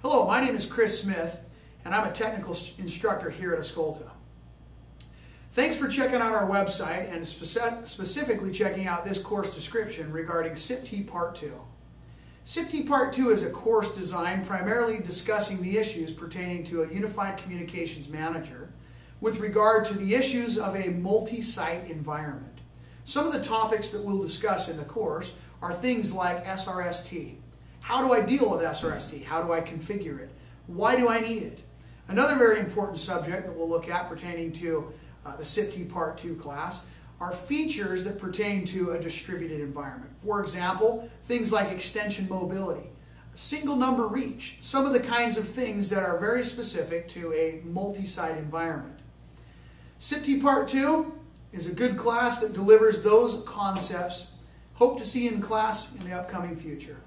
Hello, my name is Chris Smith, and I'm a technical instructor here at Escolta. Thanks for checking out our website and specifically checking out this course description regarding SIP-T Part 2. SIP-T Part 2 is a course designed primarily discussing the issues pertaining to a unified communications manager with regard to the issues of a multi-site environment. Some of the topics that we'll discuss in the course are things like SRST. How do I deal with SRST? How do I configure it? Why do I need it? Another very important subject that we'll look at pertaining to the SIP-T Part 2 class are features that pertain to a distributed environment. For example, things like extension mobility, single number reach, some of the kinds of things that are very specific to a multi-site environment. SIP-T Part 2 is a good class that delivers those concepts. Hope to see you in class in the upcoming future.